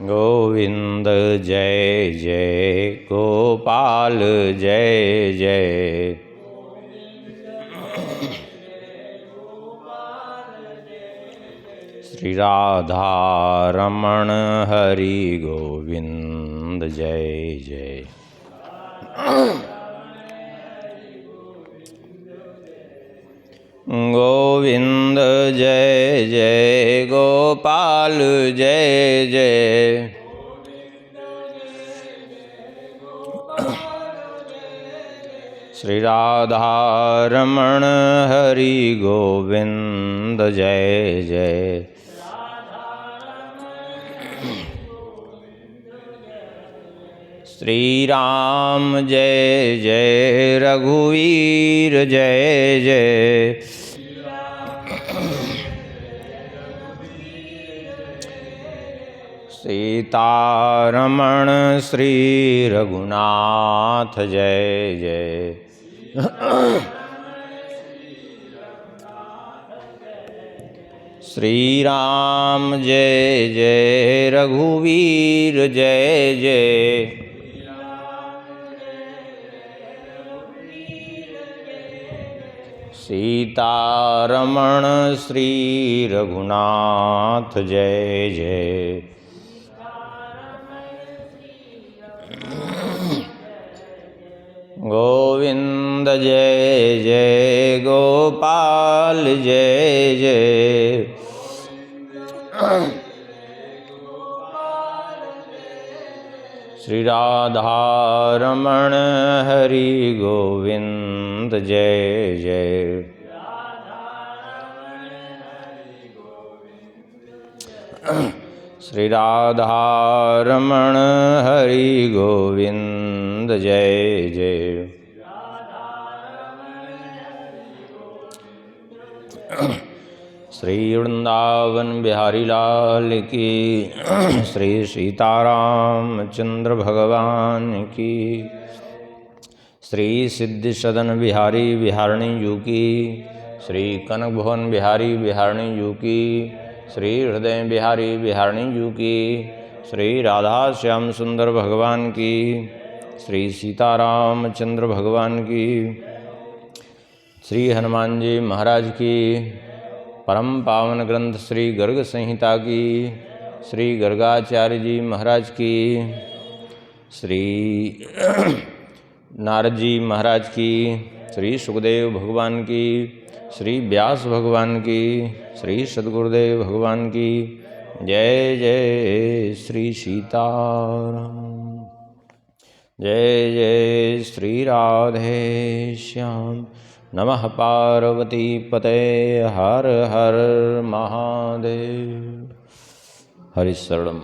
गोविंद जय जय गोपाल जय जय। श्री राधा रमण हरि गोविंद जय जय। गोविंद जय जय गोपाल जय जय। श्री राधा रमण हरि गोविंद जय जय। श्री राम जय जय रघुवीर जय जय। सीतारमण श्री रघुनाथ जय जय। श्री राम जय जय रघुवीर जय जय। सीतारमण श्री रघुनाथ जय जय। गोविंद जय जय गोपाल जय जय। श्री राधा रमण हरि गोविंद जय जय। श्री राधा रमण हरि गोविंद जय जय। श्री वृंदावन बिहारी लाल की, श्री सीताराम चंद्र भगवान की, श्री सिद्धि सदन बिहारी बिहारणी जू की, श्री कनक भुवन बिहारी बिहारणी जू की, श्री हृदय बिहारी बिहारणी जू की, श्री राधा श्याम सुंदर भगवान की, श्री सीताराम चंद्र भगवान की, श्री हनुमान जी महाराज की, परम पावन ग्रंथ श्री गर्ग संहिता की, श्री गर्गाचार्य जी महाराज की, श्री नारद जी महाराज की, श्री सुखदेव भगवान की, श्री व्यास भगवान की, श्री सद्गुरुदेव भगवान की। जय जय श्री सीताराम। जय जय श्री राधे श्याम। नमः पार्वती पते हर हर महादेव। हरि शरणम।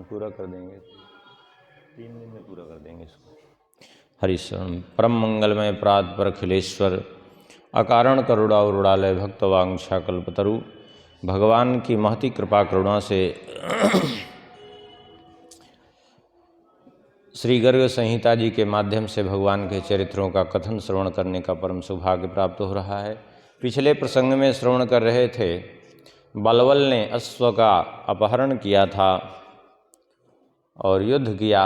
पूरा कर देंगे, 3 दिन में पूरा कर देंगे इसको। हरि शरणम। परम मंगलमय प्रात पर अखिलेश्वर अकारण करुणा उरुड़ालय भक्तवांछा कल्पतरु। भगवान की महती कृपा करुणा से श्री गर्ग संहिता जी के माध्यम से भगवान के चरित्रों का कथन श्रवण करने का परम सौभाग्य प्राप्त हो रहा है। पिछले प्रसंग में श्रवण कर रहे थे, बलवल ने अश्व का अपहरण किया था और युद्ध किया,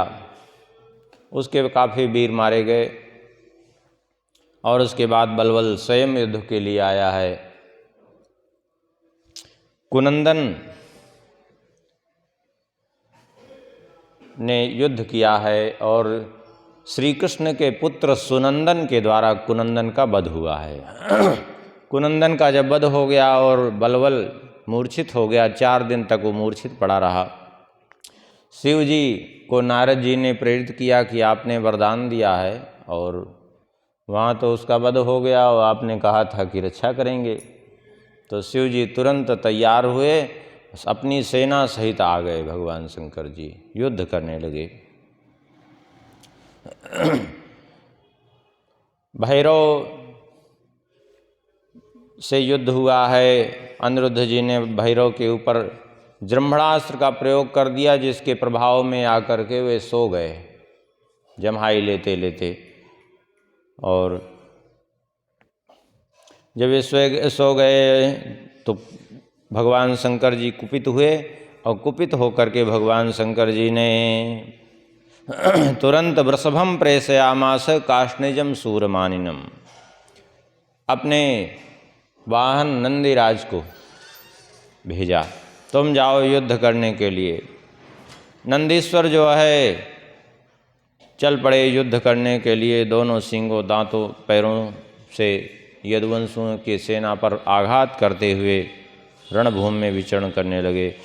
उसके काफ़ी वीर मारे गए और उसके बाद बलवल स्वयं युद्ध के लिए आया है। कुनंदन ने युद्ध किया है और श्री कृष्ण के पुत्र सुनंदन के द्वारा कुनंदन का वध हुआ है। कुनंदन का जब वध हो गया और बलवल मूर्छित हो गया, 4 दिन तक वो मूर्छित पड़ा रहा। शिव जी को नारद जी ने प्रेरित किया कि आपने वरदान दिया है और वहाँ तो उसका वध हो गया और आपने कहा था कि रक्षा करेंगे। तो शिव जी तुरंत तैयार हुए, अपनी सेना सहित आ गए। भगवान शंकर जी युद्ध करने लगे। भैरव से युद्ध हुआ है। अनिरुद्ध जी ने भैरव के ऊपर जृंभणास्त्र का प्रयोग कर दिया, जिसके प्रभाव में आकर के वे सो गए जम्हाई लेते लेते। और जब वे सो गए तो भगवान शंकर जी कुपित हुए और कुपित होकर के भगवान शंकर जी ने तुरंत वृषभम प्रेषयामास काष्णिजम सूरमानिनम, अपने वाहन नंदीराज को भेजा, तुम जाओ युद्ध करने के लिए। नंदीश्वर जो है चल पड़े युद्ध करने के लिए, दोनों सींगों दांतों पैरों से यदुवंशियों की सेना पर आघात करते हुए रणभूमि में विचरण करने लगे।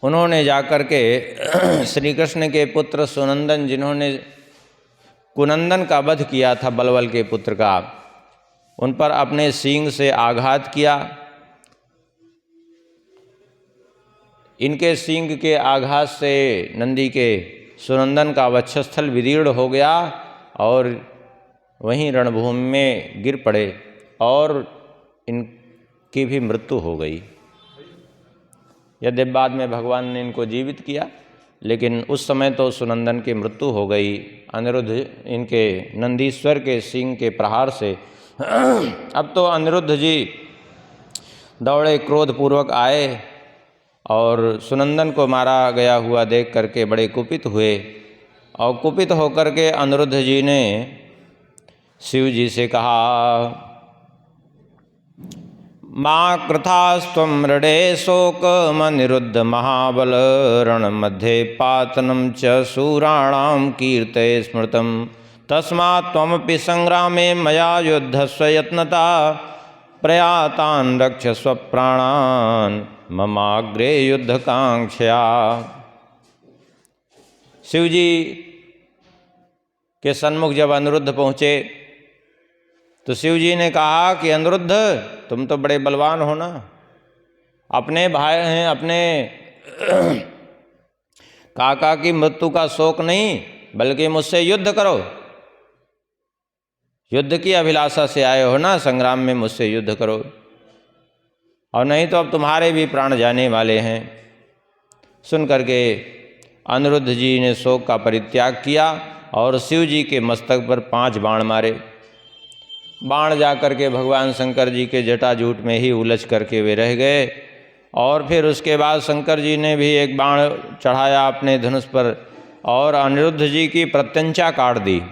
उन्होंने जाकर के श्री कृष्ण के पुत्र सुनंदन, जिन्होंने कुनंदन का वध किया था बलबल के पुत्र का, उन पर अपने सींग से आघात किया। इनके सींग के आघात से नंदी के सुनंदन का वक्षस्थल विदीर्ण हो गया और वहीं रणभूमि में गिर पड़े और इनकी भी मृत्यु हो गई। यद्यपि बाद में भगवान ने इनको जीवित किया, लेकिन उस समय तो सुनंदन की मृत्यु हो गई अनिरुद्ध इनके नंदीश्वर के सींग के प्रहार से। अब तो अनिरुद्ध जी दौड़े क्रोधपूर्वक आए और सुनंदन को मारा गया हुआ देख करके बड़े कुपित हुए, और कुपित होकर के अनिरुद्ध जी ने शिव जी से कहा, माँ कृथास्त्वं मृडे शोकमनिरुद्ध महाबल रण मध्ये पातनं च शूराणां कीर्तये स्मृतं, तस्मात् त्वमपि संग्रामे मया युद्धस्व यत्नता प्रयातान् रक्षस्व प्राणान् ममाग्रे युद्धकांक्षया। शिवजी के सन्मुख जब अनिरुद्ध पहुँचे तो शिवजी ने कहा कि अनिरुद्ध, तुम तो बड़े बलवान हो ना, अपने भाई हैं, अपने काका की मृत्यु का शोक नहीं बल्कि मुझसे युद्ध करो। युद्ध की अभिलाषा से आए हो ना, संग्राम में मुझसे युद्ध करो, और नहीं तो अब तुम्हारे भी प्राण जाने वाले हैं। सुन करके अनिरुद्ध जी ने शोक का परित्याग किया और शिव जी के मस्तक पर 5 बाण मारे। बाण जा करके भगवान शंकर जी के जटाजूट में ही उलझ करके वे रह गए, और फिर उसके बाद शंकर जी ने भी एक बाण चढ़ाया अपने धनुष पर और अनिरुद्ध जी की प्रत्यंचा काट दी।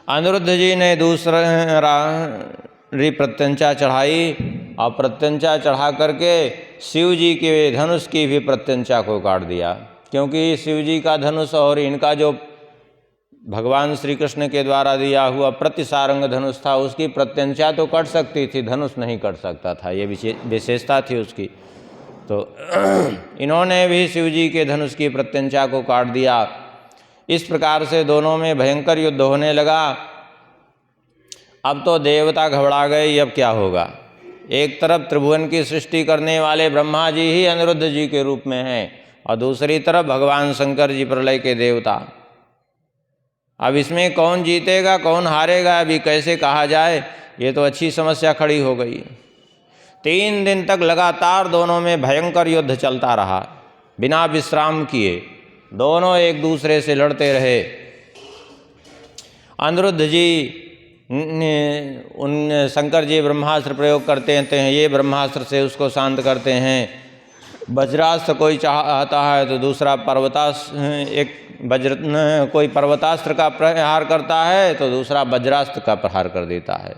अनिरुद्ध जी ने दूसरी प्रत्यंचा चढ़ाई और प्रत्यंचा चढ़ा करके शिव जी के धनुष की भी प्रत्यंचा को काट दिया, क्योंकि शिव जी का धनुष और इनका जो भगवान श्री कृष्ण के द्वारा दिया हुआ प्रतिसारंग धनुष था, उसकी प्रत्यंचा तो कट सकती थी, धनुष नहीं कट सकता था, ये विशेषता थी उसकी। तो इन्होंने भी शिव जी के धनुष की प्रत्यंचा को काट दिया। इस प्रकार से दोनों में भयंकर युद्ध होने लगा। अब तो देवता घबरा गए, अब क्या होगा। एक तरफ त्रिभुवन की सृष्टि करने वाले ब्रह्मा जी ही अनिरुद्ध जी के रूप में हैं, और दूसरी तरफ भगवान शंकर जी प्रलय के देवता। अब इसमें कौन जीतेगा कौन हारेगा अभी कैसे कहा जाए, ये तो अच्छी समस्या खड़ी हो गई। 3 दिन तक लगातार दोनों में भयंकर युद्ध चलता रहा, बिना विश्राम किए दोनों एक दूसरे से लड़ते रहे। अनिरुद्ध जी उन शंकर जी ब्रह्मास्त्र प्रयोग करते हैं, ये ब्रह्मास्त्र से उसको शांत करते हैं। वज्रास्त्र कोई चाहता है तो दूसरा कोई पर्वतास्त्र का प्रहार करता है तो दूसरा वज्रास्त्र का प्रहार कर देता है।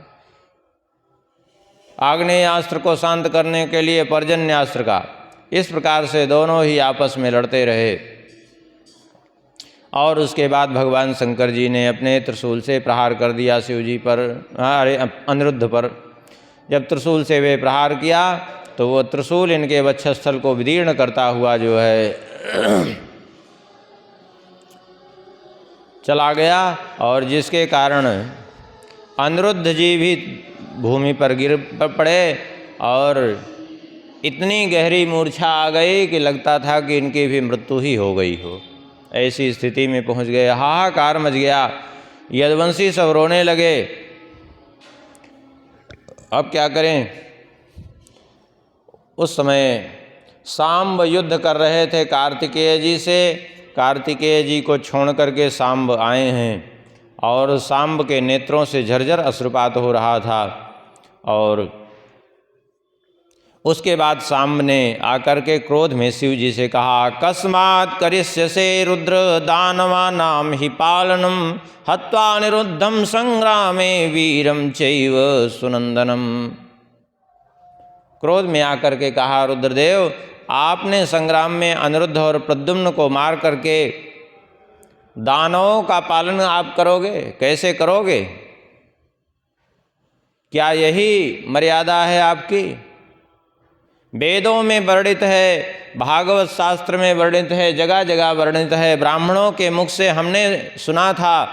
आग्नेयास्त्र को शांत करने के लिए पर्जन्यास्त्र का। इस प्रकार से दोनों ही आपस में लड़ते रहे, और उसके बाद भगवान शंकर जी ने अपने त्रिशूल से प्रहार कर दिया शिव जी पर, अनिरुद्ध पर। जब त्रिशूल से वे प्रहार किया तो वो त्रिशूल इनके वक्षस्थल को विदीर्ण करता हुआ जो है चला गया, और जिसके कारण अनिरुद्ध जी भी भूमि पर गिर पड़े और इतनी गहरी मूर्छा आ गई कि लगता था कि इनकी भी मृत्यु ही हो गई हो। ऐसी स्थिति में पहुंच गए, हाहाकार मच गया, यदुवंशी सब रोने लगे। अब क्या करें। उस समय सांब युद्ध कर रहे थे कार्तिकेय जी से। कार्तिकेय जी को छोड़ करके सांब आए हैं, और सांब के नेत्रों से झरझर अश्रुपात हो रहा था, और उसके बाद सांब ने आकर के क्रोध में शिव जी से कहा, कस्मात् करिष्यसे रुद्र दानवानां हि पालनम हत्वा निरुद्धम संग्रामे वीरम चैव सुनंदनम। क्रोध में आकर के कहा, रुद्रदेव आपने संग्राम में अनिरुद्ध और प्रद्युम्न को मार करके दानवों का पालन आप करोगे, कैसे करोगे? क्या यही मर्यादा है आपकी? वेदों में वर्णित है, भागवत शास्त्र में वर्णित है, जगह जगह वर्णित है। ब्राह्मणों के मुख से हमने सुना था।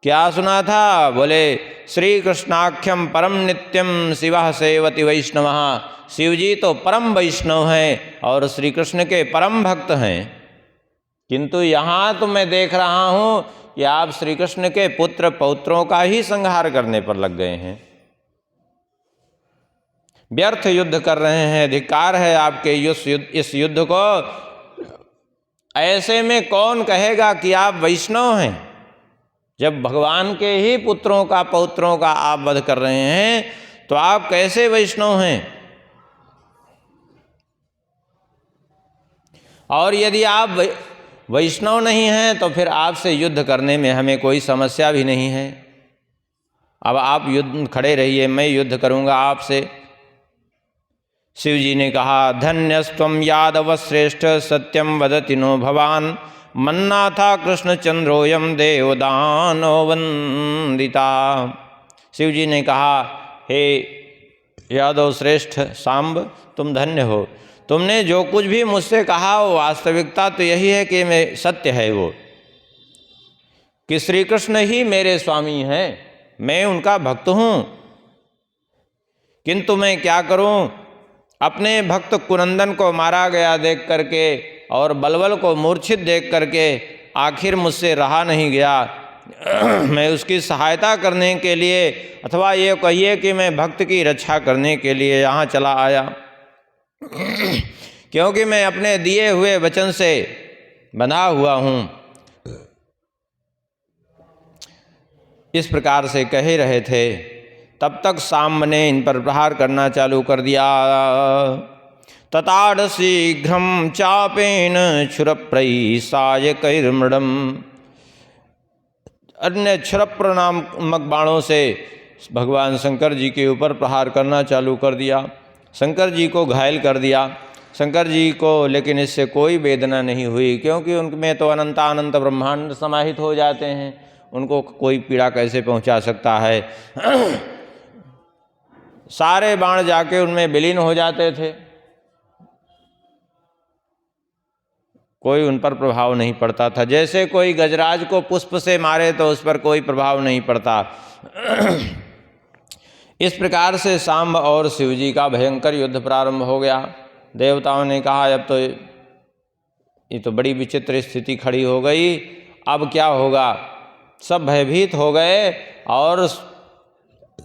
क्या सुना था? बोले श्री कृष्णाख्यम परम नित्यम शिवः सेवति वैष्णवः। शिव जी तो परम वैष्णव हैं और श्री कृष्ण के परम भक्त हैं। किंतु यहाँ तो मैं देख रहा हूँ कि आप श्री कृष्ण के पुत्र पौत्रों का ही संहार करने पर लग गए हैं, व्यर्थ युद्ध कर रहे हैं। धिक्कार है आपके इस युद्ध को। ऐसे में कौन कहेगा कि आप वैष्णव हैं? जब भगवान के ही पुत्रों का पौत्रों का आप वध कर रहे हैं तो आप कैसे वैष्णव हैं? और यदि आप वैष्णव नहीं हैं तो फिर आपसे युद्ध करने में हमें कोई समस्या भी नहीं है। अब आप युद्ध खड़े रहिए, मैं युद्ध करूंगा आपसे। शिव जी ने कहा, धन्यस्त्वं यादव श्रेष्ठ सत्यम वदति नो भवान मन्नाथा कृष्णचंद्रोयम देवदानो वंदिता। शिव जी ने कहा, हे यादव श्रेष्ठ सांब, तुम धन्य हो। तुमने जो कुछ भी मुझसे कहा वो वास्तविकता तो यही है कि मैं सत्य है वो, कि श्री कृष्ण ही मेरे स्वामी हैं, मैं उनका भक्त हूँ। किंतु मैं क्या करूँ, अपने भक्त कुनंदन को मारा गया देख करके और बलबल को मूर्छित देख करके आखिर मुझसे रहा नहीं गया। मैं उसकी सहायता करने के लिए, अथवा ये कहिए कि मैं भक्त की रक्षा करने के लिए यहाँ चला आया, क्योंकि मैं अपने दिए हुए वचन से बंधा हुआ हूँ। इस प्रकार से कह ही रहे थे, तब तक सांब ने इन पर प्रहार करना चालू कर दिया। तताड़ शीघ्रम चापेन क्षुरप्रईसायकैर्मृडम्। अन्य क्षुरप्र नामक बाणों से भगवान शंकर जी के ऊपर प्रहार करना चालू कर दिया, शंकर जी को घायल कर दिया। शंकर जी को लेकिन इससे कोई वेदना नहीं हुई, क्योंकि उनमें तो अनंतानंत ब्रह्मांड समाहित हो जाते हैं, उनको कोई पीड़ा कैसे पहुंचा सकता है। सारे बाण जाके उनमें विलीन हो जाते थे, कोई उन पर प्रभाव नहीं पड़ता था। जैसे कोई गजराज को पुष्प से मारे तो उस पर कोई प्रभाव नहीं पड़ता। इस प्रकार से सांब और शिवजी का भयंकर युद्ध प्रारंभ हो गया। देवताओं ने कहा, अब तो ये तो बड़ी विचित्र स्थिति खड़ी हो गई, अब क्या होगा। सब भयभीत हो गए और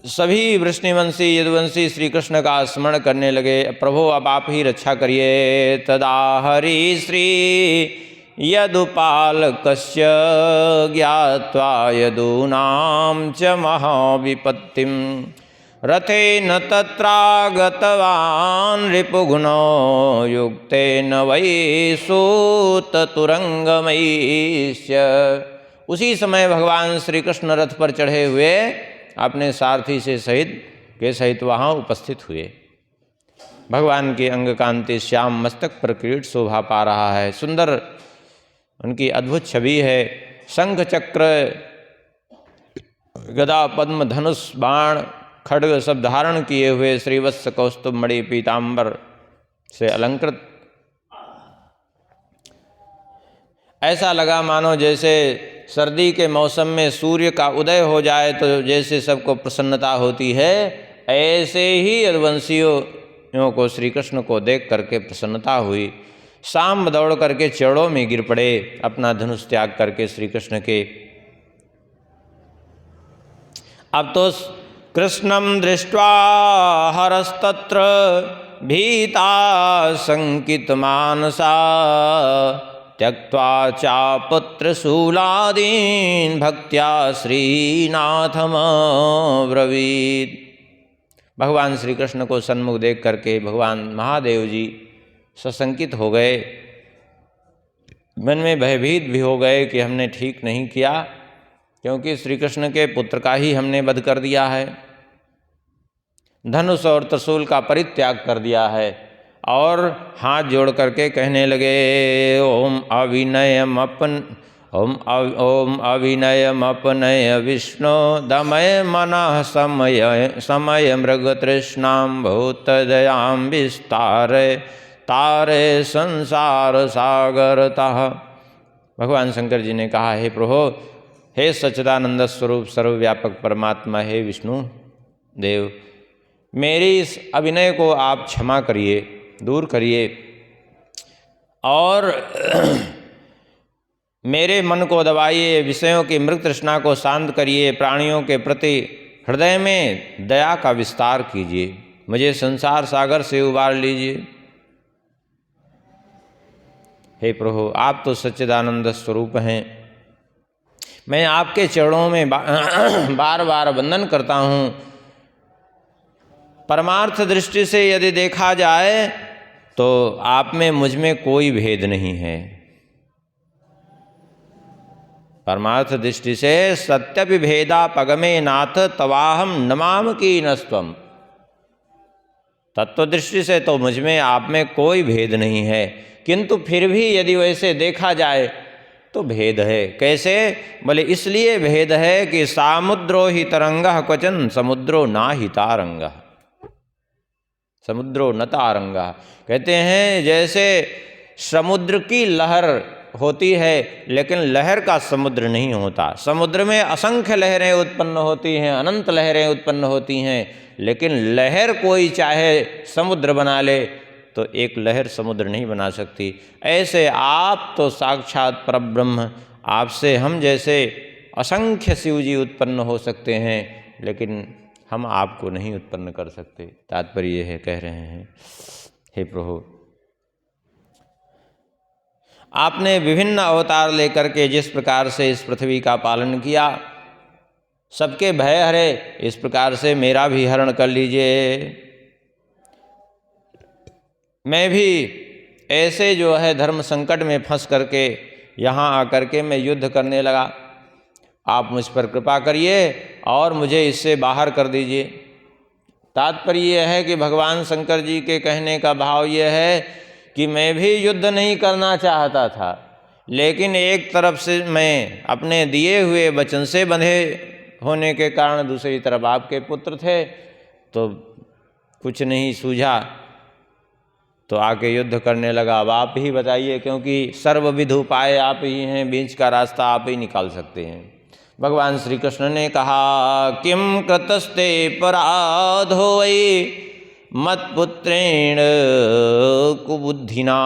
सभी वृष्णिवंशी यदुवंशी श्री कृष्ण का स्मरण करने लगे, प्रभु अब आप ही रक्षा करिए। तदा हरि श्री यदुपालकस्य ज्ञात्वा यदूनां च महाविपत्तिं रथेन तत्रागतवान् रिपुघ्नो युक्तेन वै सूततुरंगमैस्य। उसी समय भगवान श्री कृष्ण रथ पर चढ़े हुए अपने सारथी से सहित वहाँ उपस्थित हुए। भगवान के अंग कांति श्याम मस्तक पर किरीट शोभा पा रहा है, सुंदर उनकी अद्भुत छवि है। शंख चक्र गदा पद्म धनुष बाण खड्ग सब धारण किए हुए श्रीवत्स कौस्तुभ मणि पीतांबर से अलंकृत, ऐसा लगा मानो जैसे सर्दी के मौसम में सूर्य का उदय हो जाए तो जैसे सबको प्रसन्नता होती है, ऐसे ही यदुवंशियों को श्री कृष्ण को देख करके प्रसन्नता हुई। सांब दौड़ करके चरणों में गिर पड़े, अपना धनुष त्याग करके श्री कृष्ण के। अब तो कृष्णं दृष्ट्वा हरस्तत्र भीता संकितमानसा त्यक्त्वा चापुत्रशूलादीन् भक्त्या श्रीनाथमब्रवीत्। भगवान श्री कृष्ण को सन्मुख देख करके भगवान महादेव जी सशंकित हो गए, मन में भयभीत भी हो गए कि हमने ठीक नहीं किया, क्योंकि श्री कृष्ण के पुत्र का ही हमने वध कर दिया है, धनुष और त्रिशूल का परित्याग कर दिया है। और हाथ जोड़ करके कहने लगे ओम अविनयमपनय विष्णु दमय मनः समय मृग तृष्णां भूतदयां विस्तारय तारे संसार सागरतः। भगवान शंकर जी ने कहा, हे प्रभु, हे सच्चिदानंद स्वरूप सर्वव्यापक परमात्मा, हे विष्णु देव, मेरी इस अभिनय को आप क्षमा करिए, दूर करिए और मेरे मन को दबाइए, विषयों की मृग तृष्णा को शांत करिए, प्राणियों के प्रति हृदय में दया का विस्तार कीजिए, मुझे संसार सागर से उबार लीजिए। हे प्रभु, आप तो सच्चिदानंद स्वरूप हैं, मैं आपके चरणों में बार बार वंदन करता हूँ। परमार्थ दृष्टि से यदि देखा जाए तो आप में मुझ में कोई भेद नहीं है। परमार्थ दृष्टि से सत्य विभेदा पगमे नाथ तवाहम नमाम की नस्त्वम। तत्व दृष्टि से तो मुझ में आप में कोई भेद नहीं है, किंतु फिर भी यदि वैसे देखा जाए तो भेद है। कैसे? बोले इसलिए भेद है कि सामुद्रो ही तरंगः क्वचन समुद्रो ना ही तारंगः, समुद्रो न तारंगः। कहते हैं जैसे समुद्र की लहर होती है लेकिन लहर का समुद्र नहीं होता। समुद्र में असंख्य लहरें उत्पन्न होती हैं, अनंत लहरें उत्पन्न होती हैं, लेकिन लहर कोई चाहे समुद्र बना ले तो एक लहर समुद्र नहीं बना सकती। ऐसे आप तो साक्षात परब्रह्म, आपसे हम जैसे असंख्य शिव जी उत्पन्न हो सकते हैं, लेकिन हम आपको नहीं उत्पन्न कर सकते। तात्पर्य यह है, कह रहे हैं, हे प्रभु, आपने विभिन्न अवतार लेकर के जिस प्रकार से इस पृथ्वी का पालन किया, सबके भय हरे, इस प्रकार से मेरा भी हरण कर लीजिए। मैं भी ऐसे जो है धर्म संकट में फंस करके यहाँ आकर के मैं युद्ध करने लगा, आप मुझ पर कृपा करिए और मुझे इससे बाहर कर दीजिए। तात्पर्य यह है कि भगवान शंकर जी के कहने का भाव यह है कि मैं भी युद्ध नहीं करना चाहता था, लेकिन एक तरफ से मैं अपने दिए हुए वचन से बंधे होने के कारण, दूसरी तरफ आपके पुत्र थे, तो कुछ नहीं सूझा तो आके युद्ध करने लगा। अब आप ही बताइए, क्योंकि सर्वविध उपाय आप ही हैं, बीच का रास्ता आप ही निकाल सकते हैं। भगवान श्री कृष्ण ने कहा, किम कृतस्ते पराधो वै मत्पुत्रेण कुबुद्धिना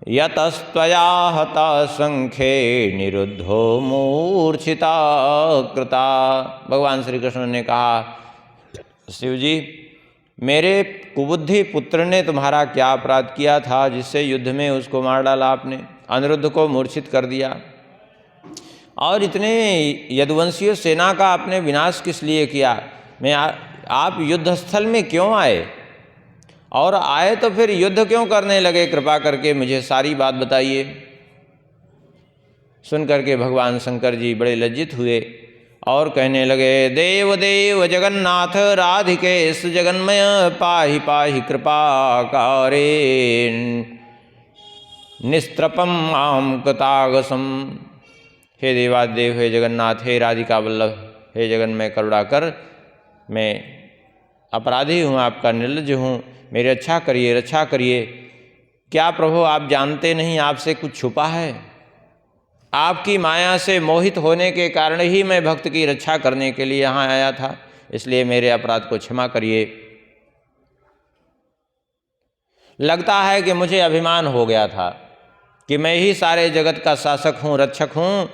यतस्त्वया हता संख्ये निरुद्धो मूर्छिता कृता। भगवान श्री कृष्ण ने कहा, शिव जी, मेरे कुबुद्धि पुत्र ने तुम्हारा क्या अपराध किया था जिससे युद्ध में उसको मार डाला आपने, अनिरुद्ध को मूर्छित कर दिया, और इतने यदुवंशीय सेना का आपने विनाश किस लिए किया? आप युद्ध स्थल में क्यों आए, और आए तो फिर युद्ध क्यों करने लगे? कृपा करके मुझे सारी बात बताइए। सुन करके भगवान शंकर जी बड़े लज्जित हुए और कहने लगे, देव देव जगन्नाथ राधिकेश जगन्मय पाहि पाहि कृपाकारे निस्त्रपम आम कृतागसम। हे देवादेव, हे जगन्नाथ, हे राधिका वल्लभ, हे जगन्मय करुणा कर, मैं अपराधी हूँ, आपका निर्लज्ज हूँ, मेरी रक्षा करिए, रक्षा करिए। क्या प्रभु आप जानते नहीं आपसे कुछ छुपा है? आपकी माया से मोहित होने के कारण ही मैं भक्त की रक्षा करने के लिए यहाँ आया था, इसलिए मेरे अपराध को क्षमा करिए। लगता है कि मुझे अभिमान हो गया था कि मैं ही सारे जगत का शासक हूँ, रक्षक हूँ,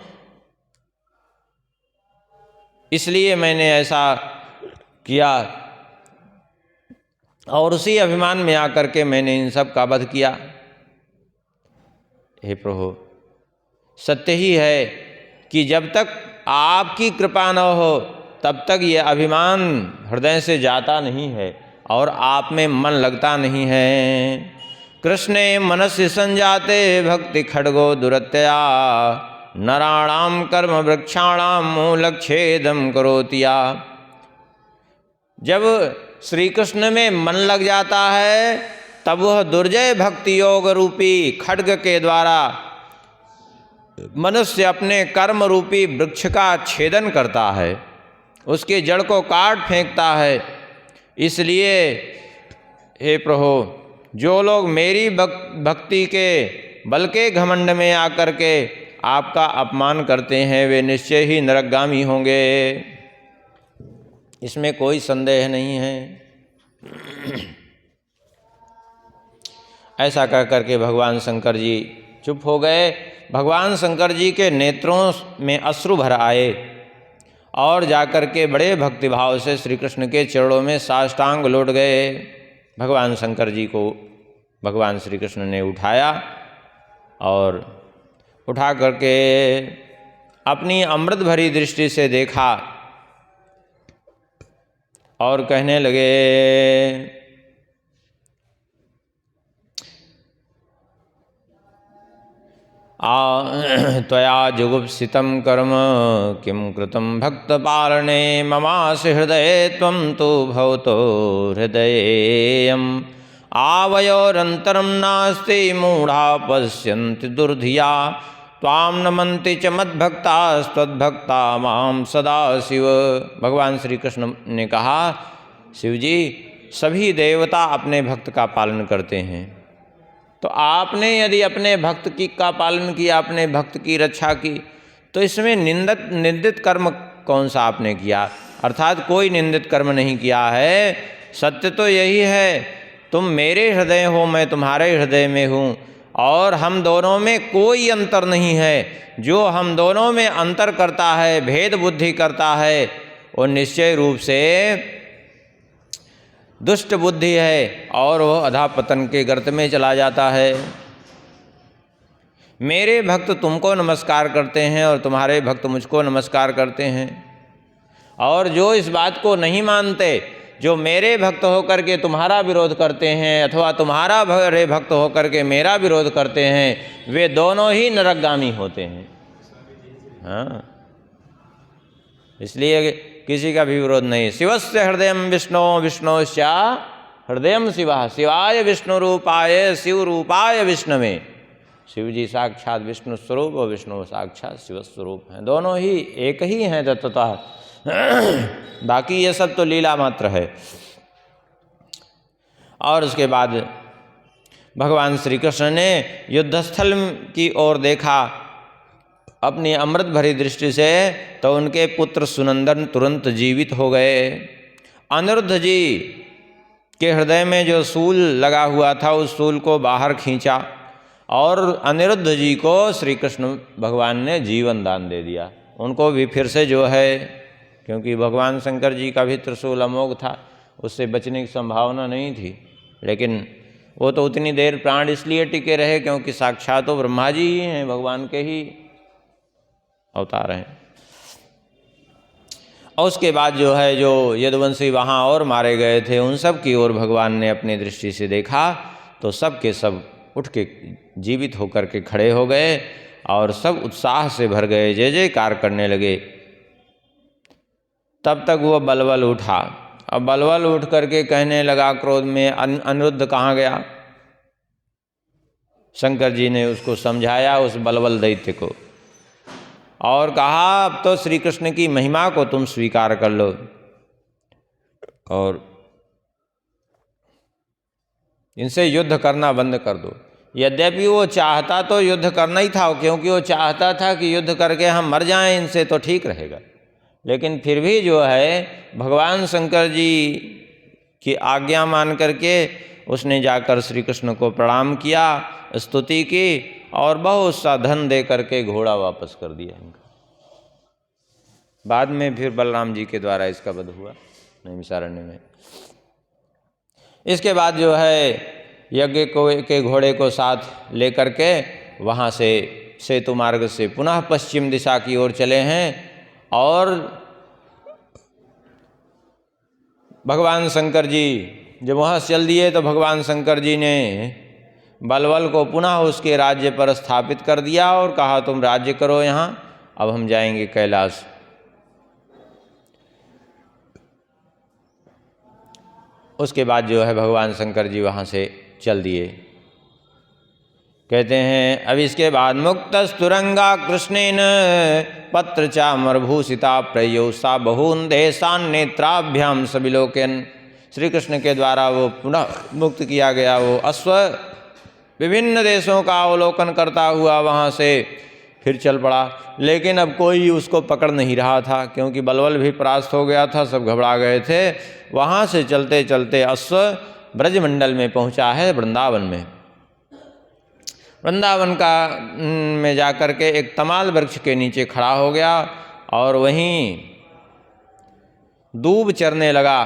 इसलिए मैंने ऐसा किया, और उसी अभिमान में आकर के मैंने इन सब का वध किया। हे प्रभु, सत्य ही है कि जब तक आपकी कृपा न हो तब तक ये अभिमान हृदय से जाता नहीं है और आप में मन लगता नहीं है। कृष्णे मनस्य संजाते भक्ति खड्गो दुरत्या, नराणाम कर्म वृक्षाणाम मूलच्छेदम करोतिया। जब श्री कृष्ण में मन लग जाता है तब वह दुर्जय भक्ति योग रूपी खड्ग के द्वारा मनुष्य अपने कर्म रूपी वृक्ष का छेदन करता है, उसकी जड़ को काट फेंकता है। इसलिए हे प्रभु, जो लोग मेरी भक्ति के बल के घमंड में आकर के आपका अपमान करते हैं वे निश्चय ही नरकगामी होंगे, इसमें कोई संदेह नहीं है। ऐसा कह करके भगवान शंकर जी चुप हो गए। भगवान शंकर जी के नेत्रों में अश्रु भर आए और जाकर के बड़े भक्तिभाव से श्री कृष्ण के चरणों में साष्टांग लौट गए। भगवान शंकर जी को भगवान श्री कृष्ण ने उठाया और उठा करके अपनी अमृत भरी दृष्टि से देखा और कहने लगे, त्वया जुगुप्सितं कर्म किं कृतं भक्तपालने, ममासि हृदये त्वं तु भवतो हृदयेयम्, आवयोरन्तरं नास्ति मूढ़ा पश्यन्ति दुर्धिया, त्वां नमन्ति च मद्भक्तास्त्वद्भक्ता मां सदा शिव। भगवान श्री कृष्ण ने कहा, शिव जी, सभी देवता अपने भक्त का पालन करते हैं, तो आपने यदि अपने भक्त की का पालन किया, अपने भक्त की रक्षा की, तो इसमें निंदित कर्म कौन सा आपने किया? अर्थात कोई निंदित कर्म नहीं किया है। सत्य तो यही है, तुम मेरे हृदय हो, मैं तुम्हारे हृदय में हूँ और हम दोनों में कोई अंतर नहीं है। जो हम दोनों में अंतर करता है, भेद बुद्धि करता है, वो निश्चय रूप से दुष्ट बुद्धि है और वह अधःपतन के गर्त में चला जाता है। मेरे भक्त तुमको नमस्कार करते हैं और तुम्हारे भक्त मुझको नमस्कार करते हैं, और जो इस बात को नहीं मानते, जो मेरे भक्त होकर के तुम्हारा विरोध करते हैं अथवा तुम्हारा भक्त होकर के मेरा विरोध करते हैं, वे दोनों ही नरकगामी होते हैं। हाँ, इसलिए किसी का भी विरोध नहीं। शिवस्य हृदय विष्णु, विष्णुश्च हृदय शिवा, शिवाय विष्णु रूपाय शिव रूपाय विष्णवे। शिव जी साक्षात विष्णु स्वरूप और विष्णु साक्षात शिव स्वरूप हैं, दोनों ही एक ही हैं तत्वतः। बाकी ये सब तो लीला मात्र है। और उसके बाद भगवान श्री कृष्ण ने युद्धस्थल की ओर देखा अपनी अमृत भरी दृष्टि से, तो उनके पुत्र सुनंदन तुरंत जीवित हो गए। अनिरुद्ध जी के हृदय में जो शूल लगा हुआ था, उस शूल को बाहर खींचा और अनिरुद्ध जी को श्री कृष्ण भगवान ने जीवन दान दे दिया। उनको भी फिर से जो है, क्योंकि भगवान शंकर जी का भी त्रिशूल अमोघ था, उससे बचने की संभावना नहीं थी, लेकिन वो तो उतनी देर प्राण इसलिए टिके रहे क्योंकि साक्षात तो ब्रह्मा जी ही हैं, भगवान के ही अवतार हैं। और उसके बाद जो है, जो यदुवंशी वहाँ और मारे गए थे, उन सब की ओर भगवान ने अपनी दृष्टि से देखा तो सब के सब उठ के जीवित होकर के खड़े हो गए और सब उत्साह से भर गए, जय जयकार करने लगे। तब तक वो बलबल उठा। अब बलबल उठ करके कहने लगा क्रोध में, अनिरुद्ध कहाँ गया? शंकर जी ने उसको समझाया, उस बलबल दैत्य को, और कहा अब तो श्री कृष्ण की महिमा को तुम स्वीकार कर लो और इनसे युद्ध करना बंद कर दो। यद्यपि वो चाहता तो युद्ध करना ही था, क्योंकि वो चाहता था कि युद्ध करके हम मर जाएं इनसे तो ठीक रहेगा, लेकिन फिर भी जो है भगवान शंकर जी की आज्ञा मान करके उसने जाकर श्री कृष्ण को प्रणाम किया, स्तुति की और बहुत सा धन दे करके घोड़ा वापस कर दिया इनका। बाद में फिर बलराम जी के द्वारा इसका वध हुआ नैमिषारण्य में। इसके बाद जो है यज्ञ के घोड़े को साथ लेकर के वहाँ से सेतु मार्ग से पुनः पश्चिम दिशा की ओर चले हैं और भगवान शंकर जी जब वहाँ से चल दिए तो भगवान शंकर जी ने बलवल को पुनः उसके राज्य पर स्थापित कर दिया और कहा तुम राज्य करो यहाँ, अब हम जाएंगे कैलाश। उसके बाद जो है भगवान शंकर जी वहाँ से चल दिए। कहते हैं अब इसके बाद मुक्तस्तुरंगा कृष्णेन पत्रचामरभूषिता प्रयो सा बहून देशान नेत्राभ्याम सविलोकन। श्री कृष्ण के द्वारा वो पुनः मुक्त किया गया वो अश्व विभिन्न देशों का अवलोकन करता हुआ वहाँ से फिर चल पड़ा। लेकिन अब कोई उसको पकड़ नहीं रहा था, क्योंकि बलवल भी परास्त हो गया था, सब घबरा गए थे। वहाँ से चलते चलते अश्व ब्रजमंडल में पहुँचा है, वृंदावन में। वृंदावन का में जाकर के एक तमाल वृक्ष के नीचे खड़ा हो गया और वहीं दूब चरने लगा।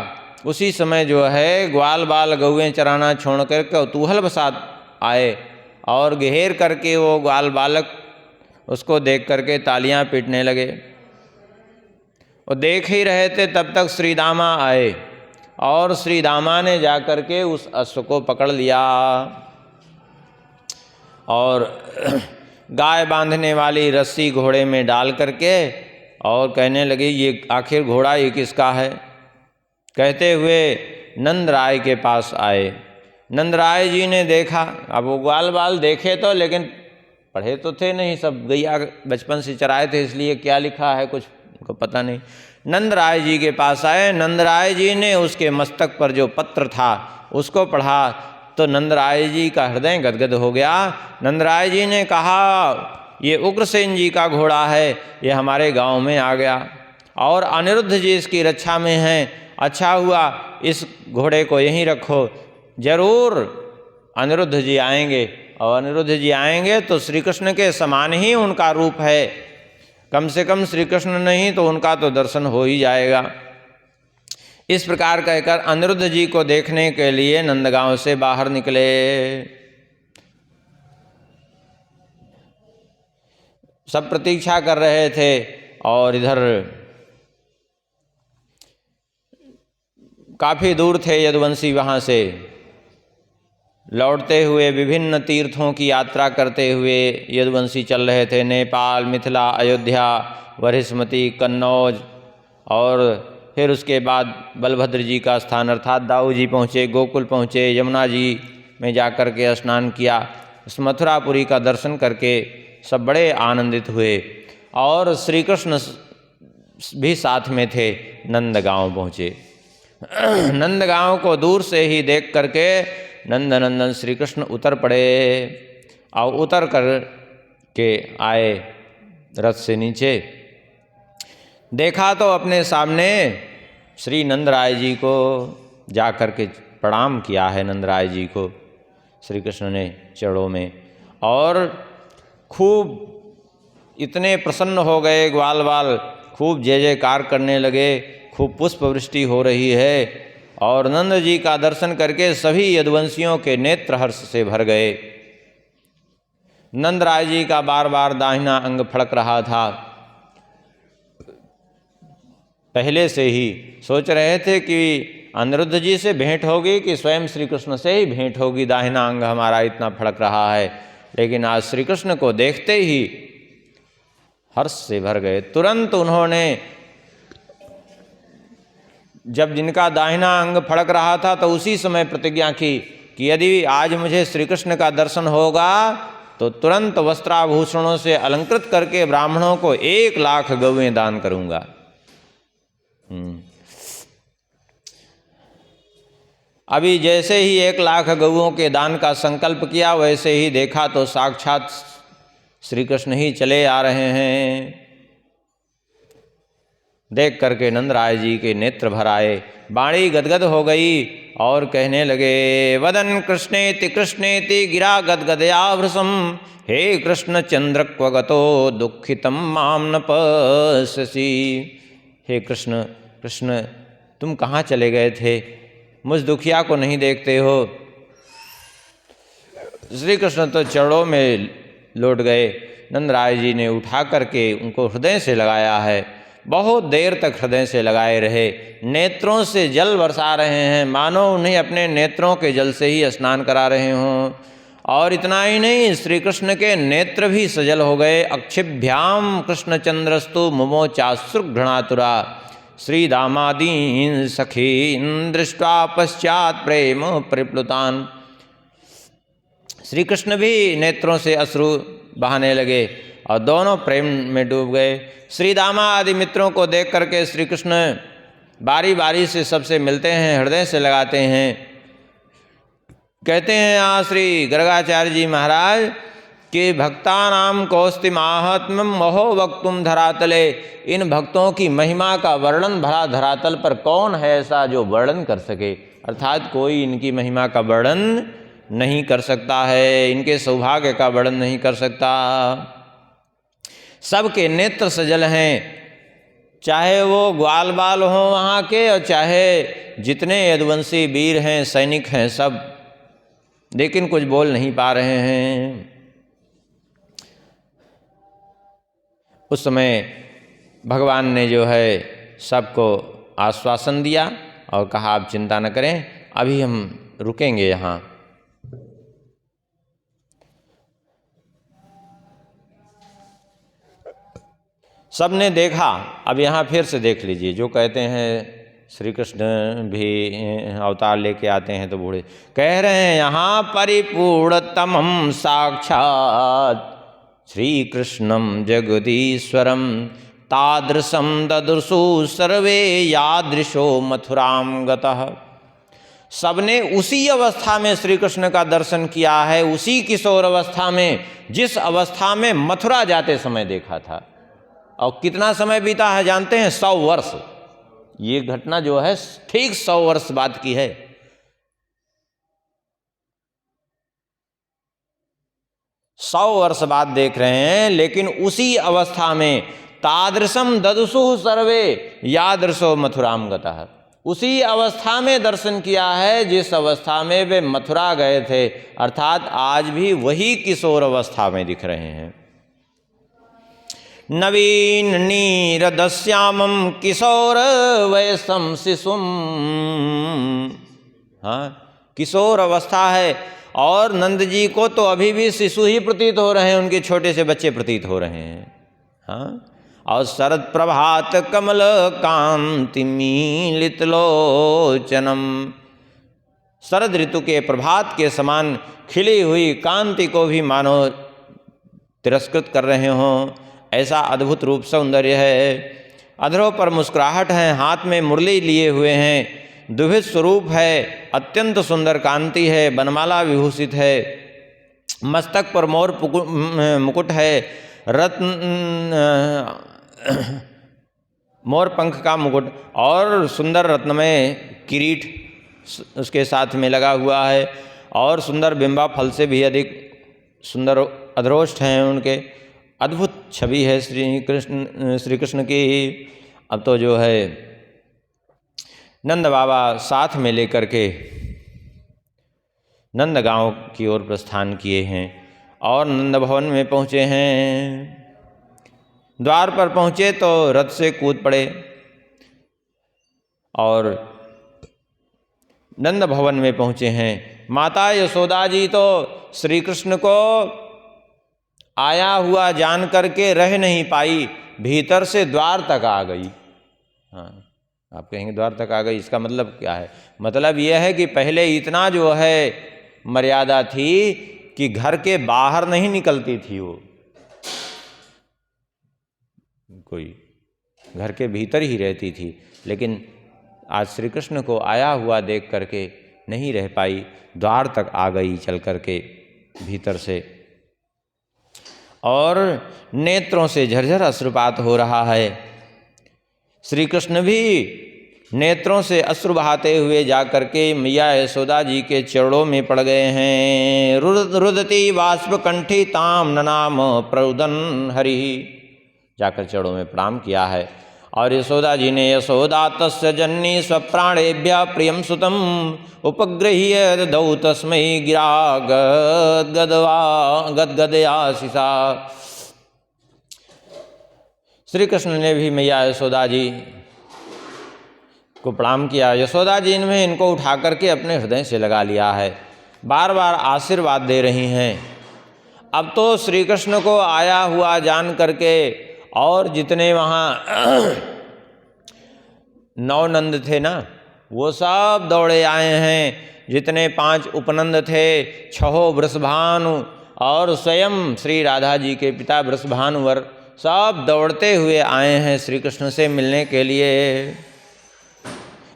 उसी समय जो है ग्वाल बाल गौएं चराना छोड़ कर कौतूहल बसात आए और घेर करके वो ग्वाल बालक उसको देख करके तालियां पीटने लगे। और देख ही रहे थे तब तक श्री दामा आए और श्री दामा ने जा कर के उस अश्व को पकड़ लिया और गाय बांधने वाली रस्सी घोड़े में डाल करके और कहने लगे ये आखिर घोड़ा ये किसका है। कहते हुए नंद राय के पास आए। नंद राय जी ने देखा, अब वो ग्वाल बाल देखे तो, लेकिन पढ़े तो थे नहीं, सब गैया बचपन से चराए थे, इसलिए क्या लिखा है कुछ को पता नहीं। नंद राय जी के पास आए। नंद राय जी ने उसके मस्तक पर जो पत्र था उसको पढ़ा तो नंद राय जी का हृदय गदगद हो गया। नंद राय जी ने कहा ये उग्रसेन जी का घोड़ा है, ये हमारे गांव में आ गया और अनिरुद्ध जी इसकी रक्षा में हैं। अच्छा हुआ इस घोड़े को यहीं रखो, जरूर अनिरुद्ध जी आएंगे और अनिरुद्ध जी आएंगे तो श्री कृष्ण के समान ही उनका रूप है, कम से कम श्री कृष्ण नहीं तो उनका तो दर्शन हो ही जाएगा। इस प्रकार कहकर अनिरुद्ध जी को देखने के लिए नंदगांव से बाहर निकले। सब प्रतीक्षा कर रहे थे और इधर काफ़ी दूर थे यदुवंशी, वहाँ से लौटते हुए विभिन्न तीर्थों की यात्रा करते हुए यदुवंशी चल रहे थे। नेपाल, मिथिला, अयोध्या, वरिष्मती, कन्नौज और फिर उसके बाद बलभद्र जी का स्थान अर्थात दाऊ जी पहुँचे, गोकुल पहुँचे, यमुना जी में जाकर के स्नान किया, उस मथुरापुरी का दर्शन करके सब बड़े आनंदित हुए और श्री कृष्ण भी साथ में थे। नंदगांव पहुँचे। नंदगांव को दूर से ही देख करके नंदनंदन श्री कृष्ण उतर पड़े और उतर कर के आए रथ से नीचे। देखा तो अपने सामने श्री नंदराय जी को, जा कर के प्रणाम किया है नंदराय जी को श्री कृष्ण ने चरणों में और खूब इतने प्रसन्न हो गए, ग्वाल बाल खूब जय जयकार करने लगे, खूब पुष्प वृष्टि हो रही है और नंद जी का दर्शन करके सभी यदुवंशियों के नेत्र हर्ष से भर गए। नंद राय जी का बार बार दाहिना अंग फड़क रहा था। पहले से ही सोच रहे थे कि अनिरुद्ध जी से भेंट होगी कि स्वयं श्री कृष्ण से ही भेंट होगी, दाहिना अंग हमारा इतना फड़क रहा है। लेकिन आज श्री कृष्ण को देखते ही हर्ष से भर गए। तुरंत उन्होंने, जब जिनका दाहिना अंग फड़क रहा था तो उसी समय प्रतिज्ञा की कि यदि आज मुझे श्री कृष्ण का दर्शन होगा तो तुरंत वस्त्राभूषणों से अलंकृत करके ब्राह्मणों को 1,00,000 गौएं दान करूंगा। अभी जैसे ही 1,00,000 गौओं के दान का संकल्प किया वैसे ही देखा तो साक्षात श्री कृष्ण ही चले आ रहे हैं। देख करके नंदराय जी के नेत्र भर आए, बाणी गदगद हो गई और कहने लगे वदन कृष्णेति कृष्णेति गिरा गदगदया वृषम, हे कृष्ण चंद्र क्व गतो दुखितम माम न पश्यसि। हे कृष्ण, कृष्ण तुम कहाँ चले गए थे, मुझ दुखिया को नहीं देखते हो। श्री कृष्ण तो चरणों में लौट गए। नंदराय जी ने उठा करके उनको हृदय से लगाया है, बहुत देर तक हृदय से लगाए रहे, नेत्रों से जल बरसा रहे हैं, मानो उन्हें अपने नेत्रों के जल से ही स्नान करा रहे हों। और इतना ही नहीं, श्री कृष्ण के नेत्र भी सजल हो गए। अक्षिभ्याम कृष्णचंद्रस्तु मुमो चाश्रुघ्नातुरा श्री दामादीन सखीन दृष्ट्वा पश्चात प्रेम परिप्लुतान। श्री कृष्ण भी नेत्रों से अश्रु बहाने लगे और दोनों प्रेम में डूब गए। श्री दामा आदि मित्रों को देख करके श्री कृष्ण बारी बारी से सबसे मिलते हैं, हृदय से लगाते हैं। कहते हैं यहाँ श्री गर्गाचार्य जी महाराज कि भक्तानाम कौस्ति माहात्म्यम महो वक्तुम धरातले। इन भक्तों की महिमा का वर्णन भला धरातल पर कौन है ऐसा जो वर्णन कर सके, अर्थात कोई इनकी महिमा का वर्णन नहीं कर सकता है, इनके सौभाग्य का वर्णन नहीं कर सकता। सबके नेत्र सजल हैं, चाहे वो ग्वाल बाल हों वहाँ के और चाहे जितने यदुवंशी वीर हैं, सैनिक हैं, सब, लेकिन कुछ बोल नहीं पा रहे हैं। उस समय भगवान ने जो है सबको आश्वासन दिया और कहा आप चिंता न करें, अभी हम रुकेंगे यहाँ। सब ने देखा, अब यहाँ फिर से देख लीजिए। जो कहते हैं श्री कृष्ण भी अवतार लेके आते हैं तो बूढ़े कह रहे हैं यहाँ परिपूर्णतमं साक्षात श्री कृष्णम जगदीश्वरम तादृशम ददृशु सर्वे यादृशो मथुराम गतः। सबने उसी अवस्था में श्री कृष्ण का दर्शन किया है, उसी किशोर अवस्था में जिस अवस्था में मथुरा जाते समय देखा था। और कितना समय बीता है जानते हैं? 100 वर्ष। ये घटना जो है ठीक 100 वर्ष बाद की है। 100 वर्ष बाद देख रहे हैं, लेकिन उसी अवस्था में तादृशम ददुसु सर्वे यादृशो मथुराम गतः। उसी अवस्था में दर्शन किया है जिस अवस्था में वे मथुरा गए थे, अर्थात आज भी वही किशोर अवस्था में दिख रहे हैं। नवीन नीरदश्यामम किशोर वयसम शिशुम। हाँ, किशोर अवस्था है और नंद जी को तो अभी भी शिशु ही प्रतीत हो रहे हैं, उनके छोटे से बच्चे प्रतीत हो रहे हैं। हाँ, और शरद प्रभात कमल कांति मीलित लोचनम। शरद ऋतु के प्रभात के समान खिली हुई कांति को भी मानो तिरस्कृत कर रहे हों, ऐसा अद्भुत रूप सौंदर्य है। अधरों पर मुस्कुराहट है, हाथ में मुरली लिए हुए हैं, दुभित स्वरूप है, अत्यंत सुंदर कांति है, बनमाला विभूषित है, मस्तक पर मोर मुकुट है, रत्न मोर पंख का मुकुट और सुंदर रत्नमय किरीट उसके साथ में लगा हुआ है, और सुंदर बिंबा फल से भी अधिक सुंदर अधरोष्ठ हैं उनके। अद्भुत छवि है श्री कृष्ण की। अब तो जो है नंद बाबा साथ में लेकर के नंद गांव की ओर प्रस्थान किए हैं और नंद भवन में पहुँचे हैं। द्वार पर पहुँचे तो रथ से कूद पड़े और नंद भवन में पहुँचे हैं। माता यशोदा जी तो श्री कृष्ण को आया हुआ जान करके रह नहीं पाई, भीतर से द्वार तक आ गई। हाँ, आप कहेंगे द्वार तक आ गई, इसका मतलब क्या है? मतलब यह है कि पहले इतना जो है मर्यादा थी कि घर के बाहर नहीं निकलती थी, वो कोई घर के भीतर ही रहती थी। लेकिन आज श्री कृष्ण को आया हुआ देख करके नहीं रह पाई, द्वार तक आ गई चल करके भीतर से, और नेत्रों से झरझर अश्रुपात हो रहा है। श्री कृष्ण भी नेत्रों से अश्रु बहाते हुए जा करके मैया यशोदा जी के चरणों में पड़ गए हैं। रुदती बाष्प कंठी ताम ननाम प्रउदन हरि, जाकर चरणों में प्रणाम किया है। और यशोदा जी ने यशोदा तस्य जन्नी स्वप्राणेभ्य प्रियम सुतम उपगृह्य ददौ तस्मै गिरा गदगदयाशिषा। श्री कृष्ण ने भी मैया यशोदा जी को प्रणाम किया। यशोदा जी ने इनको उठा करके अपने हृदय से लगा लिया है, बार बार आशीर्वाद दे रही हैं। अब तो श्री कृष्ण को आया हुआ जान करके और जितने वहाँ नवनंद थे ना, वो सब दौड़े आए हैं। जितने 5 उपनंद थे, 6 वृषभानु और स्वयं श्री राधा जी के पिता वृषभानुवर सब दौड़ते हुए आए हैं श्री कृष्ण से मिलने के लिए।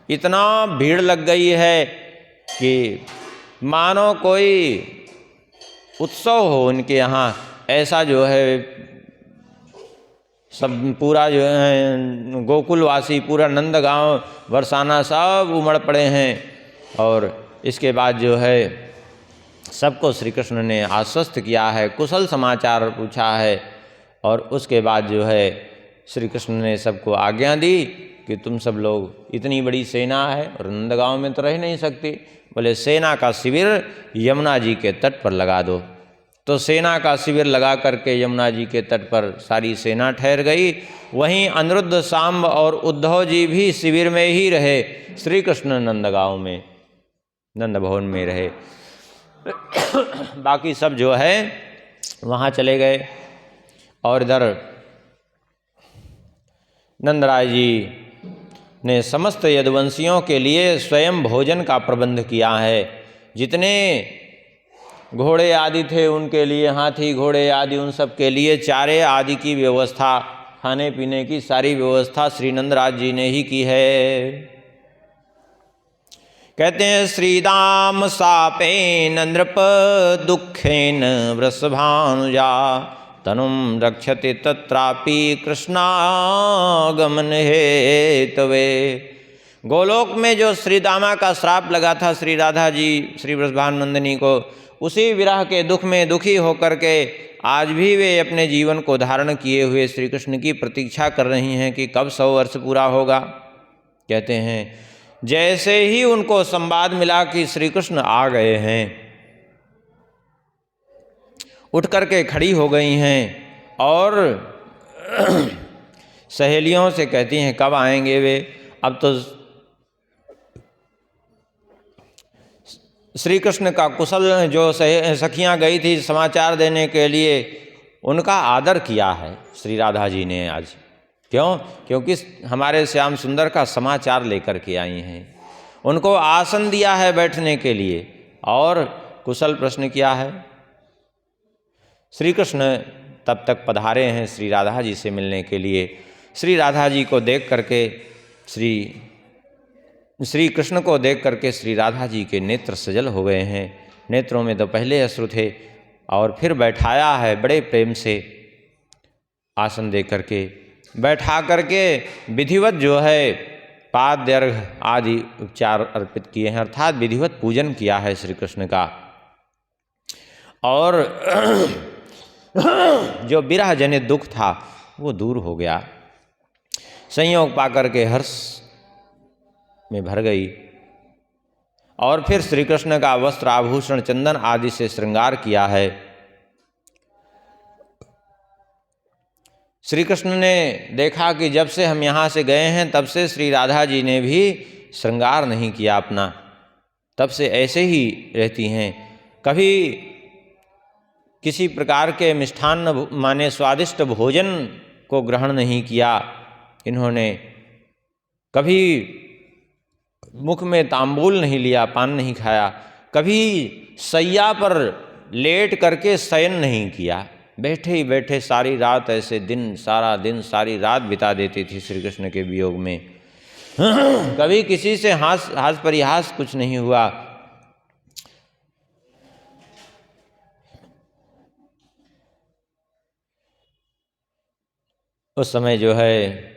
इतना भीड़ लग गई है कि मानो कोई उत्सव हो उनके यहाँ, ऐसा जो है सब पूरा जो है गोकुलवासी, पूरा नंदगांव बरसाना सब उमड़ पड़े हैं। और इसके बाद जो है सबको श्री कृष्ण ने आश्वस्त किया है, कुशल समाचार पूछा है। और उसके बाद जो है श्री कृष्ण ने सबको आज्ञा दी कि तुम सब लोग, इतनी बड़ी सेना है और नंदगांव में तो रह नहीं सकती, बोले सेना का शिविर यमुना जी के तट पर लगा दो। तो सेना का शिविर लगा करके यमुना जी के तट पर सारी सेना ठहर गई। वहीं अनिरुद्ध, सांब और उद्धव जी भी शिविर में ही रहे, श्री कृष्ण नंदगांव में, नंद भवन में रहे। बाकी सब जो है वहाँ चले गए। और इधर नंदराय जी ने समस्त यदुवंशियों के लिए स्वयं भोजन का प्रबंध किया है। जितने घोड़े आदि थे उनके लिए, हाथी घोड़े आदि, उन सब के लिए चारे आदि की व्यवस्था, खाने पीने की सारी व्यवस्था श्री नंदराज जी ने ही की है। कहते हैं श्रीदाम सापेन नृप दुखेन वृषभानुजा तनुम रक्षते तत्रापि कृष्णागमन हेतवे। गोलोक में जो श्रीदामा का श्राप लगा था श्री राधा जी श्री वृषभानुनंदिनी को, उसी विरह के दुख में दुखी होकर के आज भी वे अपने जीवन को धारण किए हुए श्री कृष्ण की प्रतीक्षा कर रही हैं कि कब 100 वर्ष पूरा होगा। कहते हैं जैसे ही उनको संवाद मिला कि श्री कृष्ण आ गए हैं, उठ करके खड़ी हो गई हैं और सहेलियों से कहती हैं कब आएंगे वे। अब तो श्री कृष्ण का कुशल जो सखियां गई थी समाचार देने के लिए, उनका आदर किया है श्री राधा जी ने आज। क्यों? क्योंकि हमारे श्याम सुंदर का समाचार लेकर के आई हैं। उनको आसन दिया है बैठने के लिए और कुशल प्रश्न किया है। श्री कृष्ण तब तक पधारे हैं श्री राधा जी से मिलने के लिए। श्री राधा जी को देख करके श्री कृष्ण को देख करके श्री राधा जी के नेत्र सजल हो गए हैं। नेत्रों में तो पहले अश्रु थे और फिर बैठाया है बड़े प्रेम से, आसन दे करके बैठा करके विधिवत जो है पाद्य अर्घ आदि उपचार अर्पित किए हैं, अर्थात विधिवत पूजन किया है श्री कृष्ण का। और जो विरह जनित दुख था वो दूर हो गया, संयोग पाकर के हर्ष में भर गई। और फिर श्री कृष्ण का वस्त्र आभूषण चंदन आदि से श्रृंगार किया है। श्री कृष्ण ने देखा कि जब से हम यहाँ से गए हैं तब से श्री राधा जी ने भी श्रृंगार नहीं किया अपना, तब से ऐसे ही रहती हैं। कभी किसी प्रकार के मिष्ठान्न माने स्वादिष्ट भोजन को ग्रहण नहीं किया इन्होंने, कभी मुख में तांबूल नहीं लिया, पान नहीं खाया, कभी सैया पर लेट करके शयन नहीं किया, बैठे ही बैठे सारी रात ऐसे सारा दिन सारी रात बिता देती थी श्री कृष्ण के वियोग में। कभी किसी से हास परिहास कुछ नहीं हुआ। उस समय जो है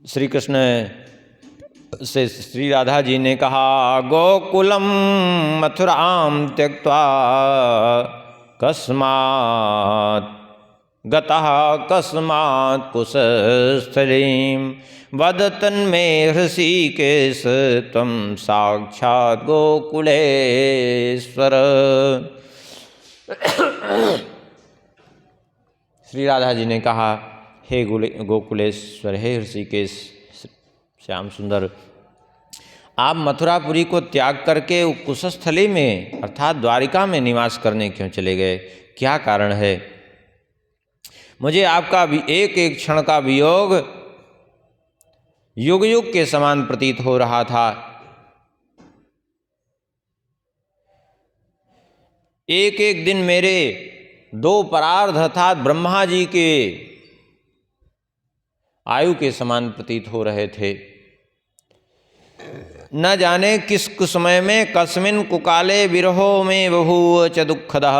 श्री कृष्ण से श्री राधा जी ने कहा गोकुलम मथुराम त्यक्त्वा कस्मात् गतः कस्मात् कुशस्थलीं वद तन्मे हृषीकेश त्वं साक्षात् गोकुलेश्वर। श्री राधा जी ने कहा हे गोकुलेश्वर, हे ऋषिकेश श्याम सुंदर, आप मथुरापुरी को त्याग करके कुशस्थली में अर्थात द्वारिका में निवास करने क्यों चले गए? क्या कारण है? मुझे आपका भी एक एक क्षण का वियोग युग युग के समान प्रतीत हो रहा था। एक एक दिन मेरे 2 परार्ध अर्थात ब्रह्मा जी के आयु के समान प्रतीत हो रहे थे। न जाने किस कुसमय में कस्मिन कुकाले विरहो में बभूव च दुःखदः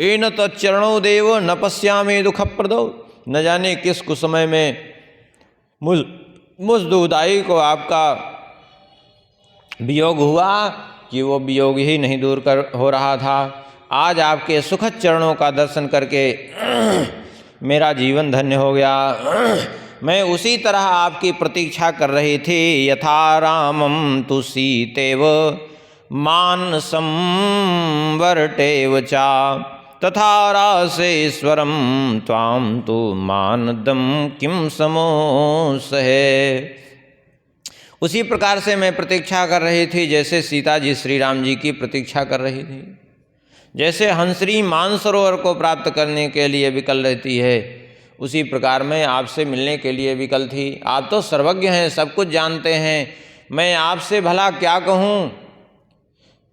एन तच्चरणो देव न पश्यामि दुःखप्रदो। न जाने किस कुसमय में मुझ दुःखदायी को आपका वियोग हुआ कि वो वियोग ही नहीं दूर कर हो रहा था। आज आपके सुखद चरणों का दर्शन करके मेरा जीवन धन्य हो गया। मैं उसी तरह आपकी प्रतीक्षा कर रही थी। यथा रामं तु सीतेव मानसं वर्टेव चा तथा रासेश्वरं त्वां तु मानदं किं समोसहे। उसी प्रकार से मैं प्रतीक्षा कर रही थी जैसे सीता जी श्री राम जी की प्रतीक्षा कर रही थी। जैसे हंसरी मानसरोवर को प्राप्त करने के लिए विकल रहती है, उसी प्रकार मैं आपसे मिलने के लिए विकल थी। आप तो सर्वज्ञ हैं, सब कुछ जानते हैं, मैं आपसे भला क्या कहूँ।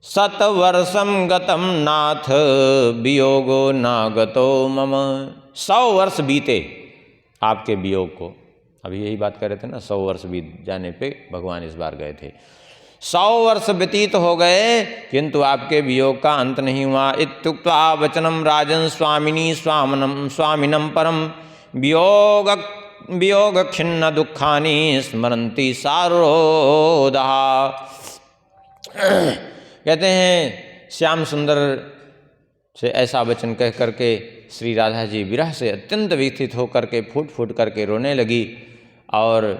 100 वर्षम गतम नाथ वियोगो नागतो मम। 100 वर्ष बीते आपके वियोग को। अभी यही बात कर रहे थे ना, 100 वर्ष बीत जाने पे भगवान इस बार गए थे। 100 वर्ष व्यतीत हो गए किंतु आपके वियोग का अंत नहीं हुआ। इत्युक्त्वा वचनम राजन स्वामिनी स्वामिनम परम वियोग खिन्न दुखानि स्मरन्ति सारोदा। कहते हैं श्याम सुंदर से ऐसा वचन कह करके श्री राधा जी विरह से अत्यंत व्यथित होकर के फूट फूट करके रोने लगी और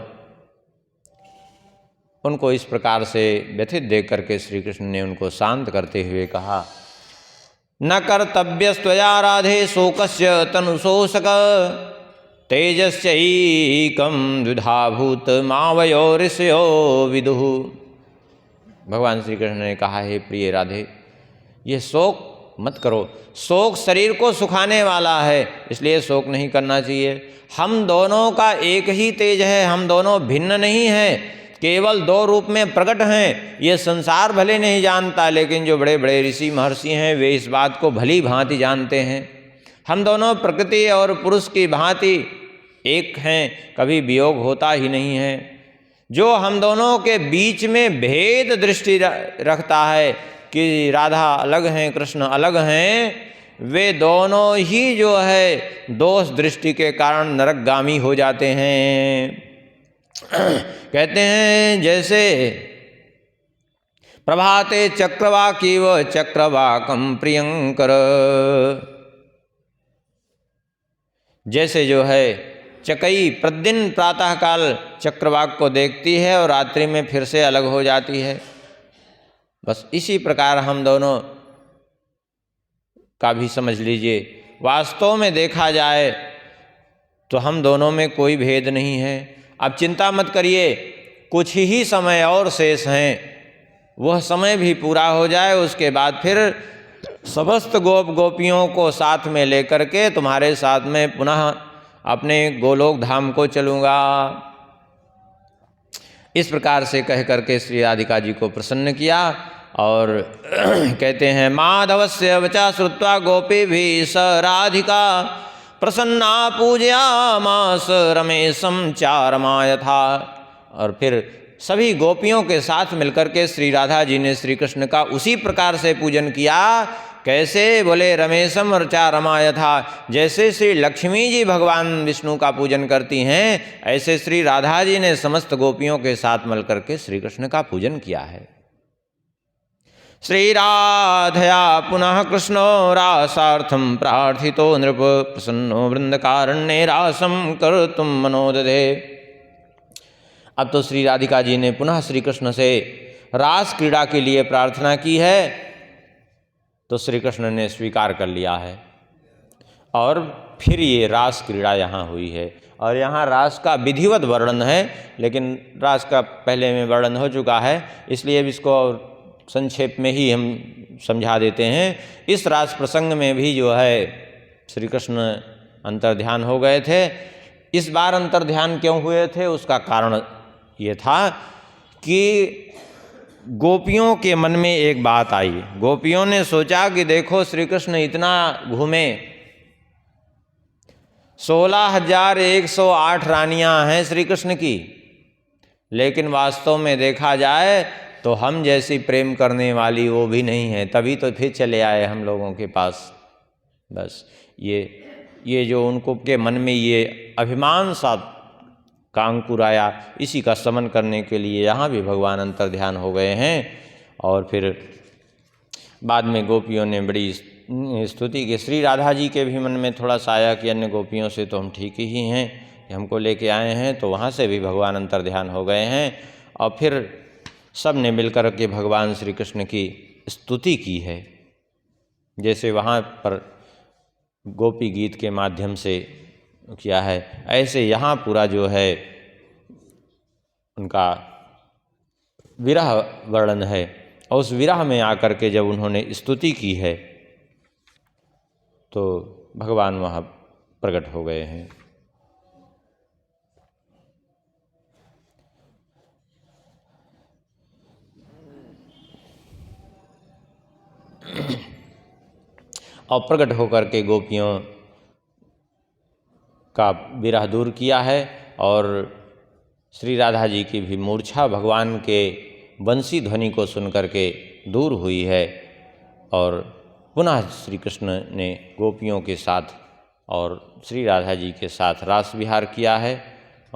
उनको इस प्रकार से व्यथित देख करके श्री कृष्ण ने उनको शांत करते हुए कहा, न कर्तव्यस्त्वया राधे शोकस्य तनुशोषक तेजस्यैकं द्विधाभूत मावयो ऋषयो विदुः। भगवान श्री कृष्ण ने कहा, हे प्रिय राधे, ये शोक मत करो। शोक शरीर को सुखाने वाला है, इसलिए शोक नहीं करना चाहिए। हम दोनों का एक ही तेज है, हम दोनों भिन्न नहीं हैं, केवल 2 रूप में प्रकट हैं। ये संसार भले नहीं जानता, लेकिन जो बड़े बड़े ऋषि महर्षि हैं वे इस बात को भली भांति जानते हैं। हम दोनों प्रकृति और पुरुष की भांति एक हैं, कभी वियोग होता ही नहीं है। जो हम दोनों के बीच में भेद दृष्टि रखता है कि राधा अलग हैं कृष्ण अलग हैं, वे दोनों ही जो है दोष दृष्टि के कारण नरकगामी हो जाते हैं। कहते हैं जैसे प्रभाते चक्रवाकीव चक्रवाकम प्रियंकर, जैसे जो है चकई प्रतिदिन प्रातःकाल चक्रवाक को देखती है और रात्रि में फिर से अलग हो जाती है, बस इसी प्रकार हम दोनों का भी समझ लीजिए। वास्तव में देखा जाए तो हम दोनों में कोई भेद नहीं है। अब चिंता मत करिए, कुछ ही समय और शेष हैं, वह समय भी पूरा हो जाए, उसके बाद फिर समस्त गोप गोपियों को साथ में लेकर के तुम्हारे साथ में पुनः अपने गोलोक धाम को चलूँगा। इस प्रकार से कह करके श्री राधिका जी को प्रसन्न किया और कहते हैं माधवस्य वचा श्रुत्वा गोपी भी स राधिका प्रसन्ना पूजयामास रमेशम चारमाय था। और फिर सभी गोपियों के साथ मिलकर के श्री राधा जी ने श्री कृष्ण का उसी प्रकार से पूजन किया। कैसे? बोले रमेशम और चारमाय था। जैसे श्री लक्ष्मी जी भगवान विष्णु का पूजन करती हैं, ऐसे श्री राधा जी ने समस्त गोपियों के साथ मिल करके श्री कृष्ण का पूजन किया है। श्री राधया पुनः कृष्णो रासार्थम प्रार्थितो नृप प्रसन्नो वृंदकारण्ये रासम कर्तुम मनोदधे। अब तो श्री राधिका जी ने पुनः श्री कृष्ण से रास क्रीड़ा के लिए प्रार्थना की है, तो श्री कृष्ण ने स्वीकार कर लिया है और फिर ये रास क्रीड़ा यहाँ हुई है। और यहाँ रास का विधिवत वर्णन है, लेकिन रास का पहले में वर्णन हो चुका है, इसलिए अब इसको संक्षेप में ही हम समझा देते हैं। इस रास प्रसंग में भी जो है श्री कृष्ण अंतर्ध्यान हो गए थे। इस बार अंतर्ध्यान क्यों हुए थे, उसका कारण ये था कि गोपियों के मन में एक बात आई। गोपियों ने सोचा कि देखो श्री कृष्ण इतना घूमे, 16,108 रानियां हैं श्री कृष्ण की, लेकिन वास्तव में देखा जाए तो हम जैसी प्रेम करने वाली वो भी नहीं है। तभी तो फिर चले आए हम लोगों के पास। बस ये जो उनको के मन में ये अभिमान सा का अंकुर आया, इसी का शमन करने के लिए यहाँ भी भगवान अंतर्ध्यान हो गए हैं। और फिर बाद में गोपियों ने बड़ी स्तुति की। श्री राधा जी के भी मन में थोड़ा सा आया कि अन्य गोपियों से तो हम ठीक ही हैं, कि हमको लेके आए हैं, तो वहाँ से भी भगवान अंतर्ध्यान हो गए हैं। और फिर सब ने मिलकर के भगवान श्री कृष्ण की स्तुति की है, जैसे वहाँ पर गोपी गीत के माध्यम से किया है, ऐसे यहाँ पूरा जो है उनका विरह वर्णन है। और उस विरह में आकर के जब उन्होंने स्तुति की है तो भगवान वहाँ प्रकट हो गए हैं। और प्रकट होकर के गोपियों का विरह दूर किया है। और श्री राधा जी की भी मूर्छा भगवान के बंसी ध्वनि को सुनकर के दूर हुई है। और पुनः श्री कृष्ण ने गोपियों के साथ और श्री राधा जी के साथ रास विहार किया है।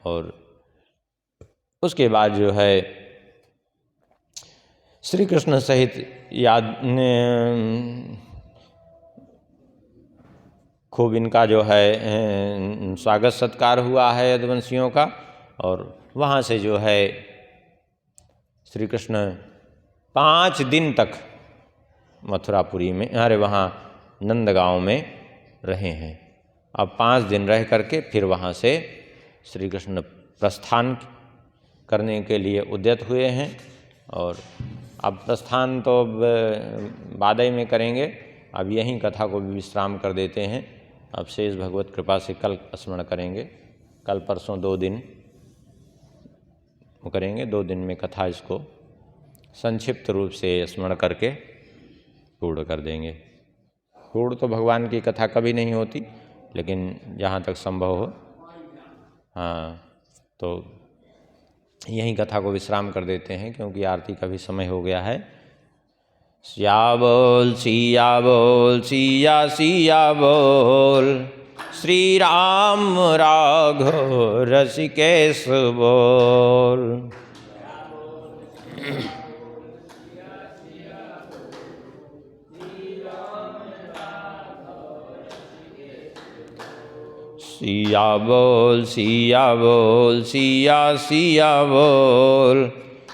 और उसके बाद जो है श्री कृष्ण सहित खूब इनका जो है स्वागत सत्कार हुआ है यदुवंशियों का। और वहाँ से जो है श्री कृष्ण 5 दिन तक मथुरापुरी में, वहाँ नंदगांव में रहे हैं। अब 5 दिन रह करके फिर वहाँ से श्री कृष्ण प्रस्थान करने के लिए उद्यत हुए हैं। और अब प्रस्थान तो बाद में करेंगे, अब यहीं कथा को भी विश्राम कर देते हैं। अब शेष भगवत कृपा से कल स्मरण करेंगे, कल परसों 2 दिन करेंगे। 2 दिन में कथा इसको संक्षिप्त रूप से स्मरण करके पूर्ण कर देंगे। पूर्ण तो भगवान की कथा कभी नहीं होती, लेकिन जहाँ तक संभव हो, तो यहीं कथा को विश्राम कर देते हैं, क्योंकि आरती का भी समय हो गया है। सिया बोल सिया बोल सिया सिया बोल, श्री राम राघव रसिकेश बोल। सिया बोल सिया बोल सिया सिया बोल,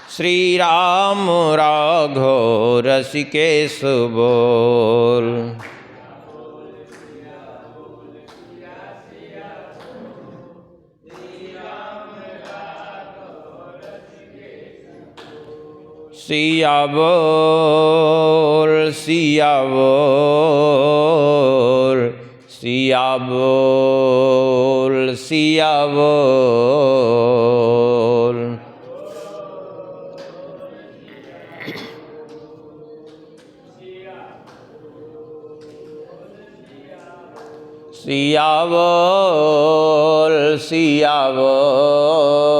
श्री राम राघव रसिकेश बोल। सिया बोल सिया बोल सिया बोल सिया बोल। सिया बोल सिया बोल।